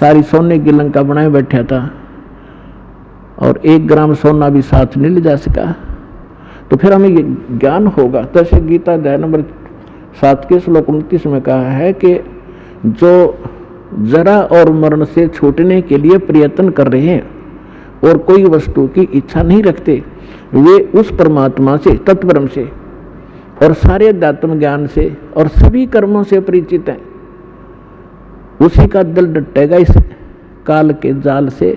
सारी सोने की लंका बनाए बैठा था और 1 ग्राम सोना भी साथ नहीं ले जा सका। तो फिर हमें ये ज्ञान होगा। तो ऐसे गीता अध्याय नंबर 7 के श्लोक 29 में कहा है कि जो जरा और मरण से छूटने के लिए प्रयत्न कर रहे हैं और कोई वस्तु की इच्छा नहीं रखते, वे उस परमात्मा से, तत्ब्रह्म से और सारे अध्यात्म ज्ञान से और सभी कर्मों से परिचित हैं। उसी का दिल डटेगा इस काल के जाल से,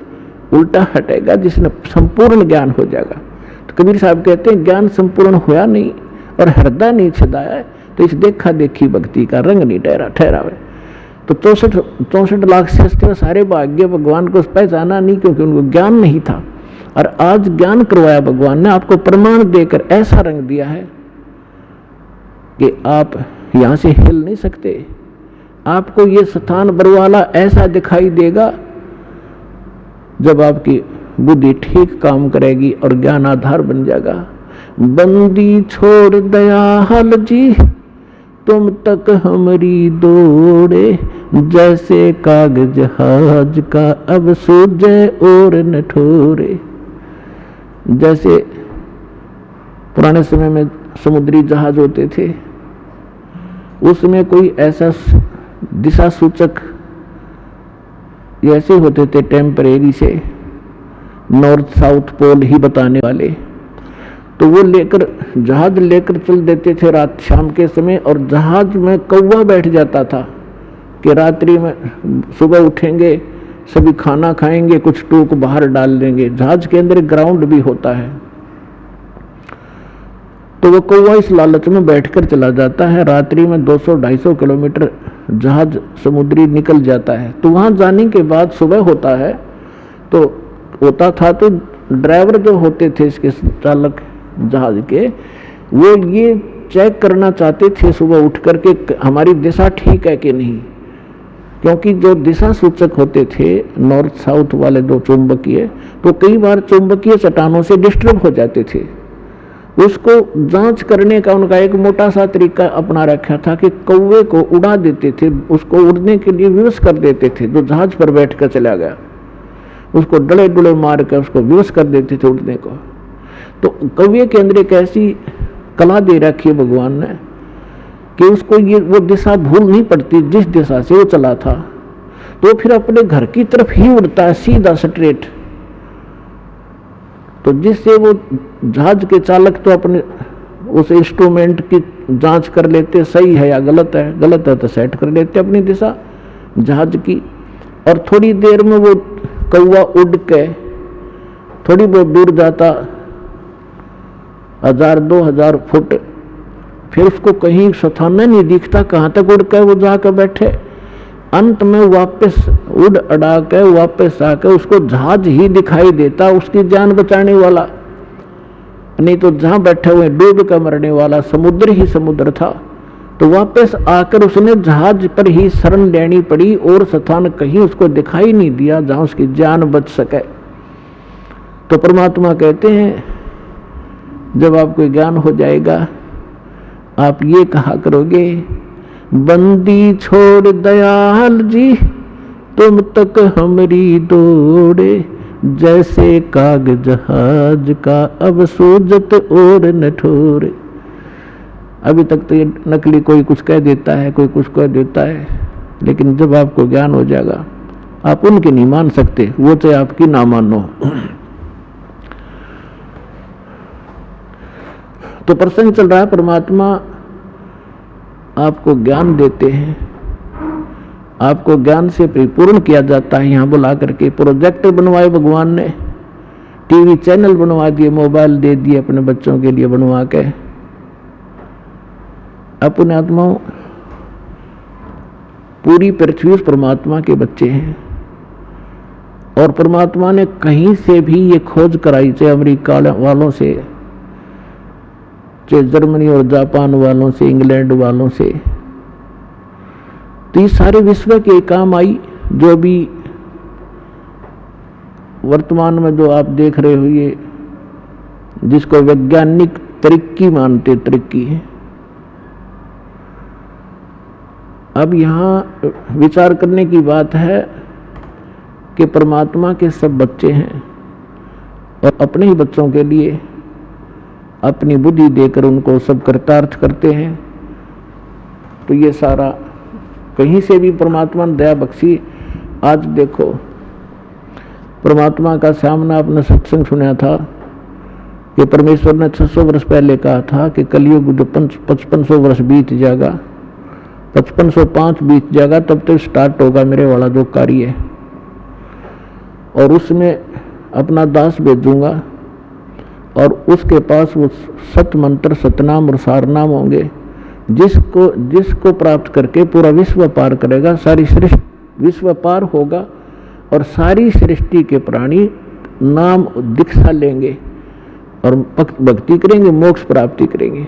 उल्टा हटेगा, जिसने संपूर्ण ज्ञान हो जाएगा। तो कबीर साहब कहते हैं ज्ञान संपूर्ण होया नहीं और हृदय नहीं छदाया है, तो इस देखा देखी भक्ति का रंग नहीं ठहरावे। तो 64 लाख से सारे भाग्य भगवान को पहचाना नहीं, क्योंकि उनको ज्ञान नहीं था। और आज ज्ञान करवाया भगवान ने, आपको प्रमाण देकर ऐसा रंग दिया है कि आप यहां से हिल नहीं सकते। आपको ये स्थान बरवाला ऐसा दिखाई देगा जब आपकी बुद्धि ठीक काम करेगी और ज्ञान आधार बन जाएगा। बंदी छोड़ दयाल जी तुम तक हमारी दौड़े, जैसे कागज जहाज का अब सूझे और न ठोरे। जैसे पुराने समय में समुद्री जहाज होते थे, उसमें कोई ऐसा दिशा सूचक ऐसे होते थे टेम्परेरी से, नॉर्थ साउथ पोल ही बताने वाले, तो वो लेकर जहाज लेकर चल देते थे रात शाम के समय। और जहाज में कौवा बैठ जाता था कि रात्रि में सुबह उठेंगे, सभी खाना खाएंगे, कुछ टूक बाहर डाल देंगे। जहाज के अंदर ग्राउंड भी होता है, तो वो कौवा इस लालच में बैठकर चला जाता है। रात्रि में 200-250 किलोमीटर जहाज समुद्री निकल जाता है। तो वहां जाने के बाद सुबह होता है, तो होता था तो ड्राइवर जो होते थे इसके चालक जहाज के, वो ये चेक करना चाहते थे सुबह उठ करके हमारी दिशा ठीक है कि नहीं, क्योंकि जो दिशा सूचक होते थे नॉर्थ साउथ वाले दो चुंबकीय, तो कई बार चुंबकीय चट्टानों से डिस्टर्ब हो जाते थे। उसको जांच करने का उनका एक मोटा सा तरीका अपना रखा था कि कौवे को उड़ा देते थे, उसको उड़ने के लिए विवश कर देते थे। जो जहाज पर बैठ कर चला गया उसको डले डुले मार कर उसको विवश कर देते थे उड़ने को। तो कौवे के अंदर एक ऐसी कला दे रखी है भगवान ने कि उसको ये वो दिशा भूल नहीं पड़ती जिस दिशा से वो चला था, तो फिर अपने घर की तरफ ही उड़ता है सीधा स्ट्रेट। तो जिससे वो जहाज के चालक तो अपने उस इंस्ट्रूमेंट की जांच कर लेते, सही है या गलत है, गलत है तो सेट कर लेते अपनी दिशा जहाज की। और थोड़ी देर में वो कौवा उड़ के थोड़ी बहुत दूर जाता, 1000-2000 फुट, फिर उसको कहीं स्थान नहीं दिखता कहाँ तक उड़ के वो जाकर बैठे। अंत में वापस उड़ अड़ा के वापस आकर उसको जहाज ही दिखाई देता, उसकी जान बचाने वाला, नहीं तो जहां बैठे हुए डूब कर मरने वाला समुद्र ही समुद्र था। तो वापस आकर उसने जहाज पर ही शरण लेनी पड़ी और स्थान कहीं उसको दिखाई नहीं दिया जहां उसकी जान बच सके। तो परमात्मा कहते हैं जब आपको ज्ञान हो जाएगा आप ये कहा करोगे, बंदी छोड़ दयाल जी तुम तक हमारी दौड़े, जैसे कागज जहाज का अब सूझत और न ठोरे। अभी तक तो ये नकली कोई कुछ कह देता है, कोई कुछ कह देता है, लेकिन जब आपको ज्ञान हो जाएगा आप उनकी नहीं मान सकते, वो चाहे आपकी ना मानो। तो प्रसंग चल रहा है, परमात्मा आपको ज्ञान देते हैं, आपको ज्ञान से परिपूर्ण किया जाता है। यहाँ बुला करके प्रोजेक्टर बनवाए भगवान ने, टीवी चैनल बनवा दिए, मोबाइल दे दिए अपने बच्चों के लिए बनवा के। अपने आत्माओं पूरी पृथ्वी उस परमात्मा के बच्चे हैं और परमात्मा ने कहीं से भी ये खोज कराई, चाहे अमेरिका वालों से, चाहे जर्मनी और जापान वालों से, इंग्लैंड वालों से, तो ये सारे विश्व के काम आई। जो भी वर्तमान में जो आप देख रहे हो, ये जिसको वैज्ञानिक तरक्की मानते, तरक्की है। अब यहाँ विचार करने की बात है कि परमात्मा के सब बच्चे हैं और अपने ही बच्चों के लिए अपनी बुद्धि देकर उनको सब कृतार्थ करते हैं। तो ये सारा कहीं से भी परमात्मा ने दया बख्शी। आज देखो परमात्मा का सामना आपने सत्संग सुना था कि परमेश्वर ने 600 वर्ष पहले कहा था कि कलयुग जो 5500 वर्ष बीत जाएगा, 5505 बीत जाएगा, तब तो स्टार्ट होगा मेरे वाला जो कार्य है, और उसमें अपना दास भेजूंगा और उसके पास वो सत मंत्र, सतनाम और सारनाम होंगे, जिसको प्राप्त करके पूरा विश्व पार करेगा, सारी सृष्टि विश्व पार होगा और सारी सृष्टि के प्राणी नाम दीक्षा लेंगे और भक्ति करेंगे, मोक्ष प्राप्ति करेंगे।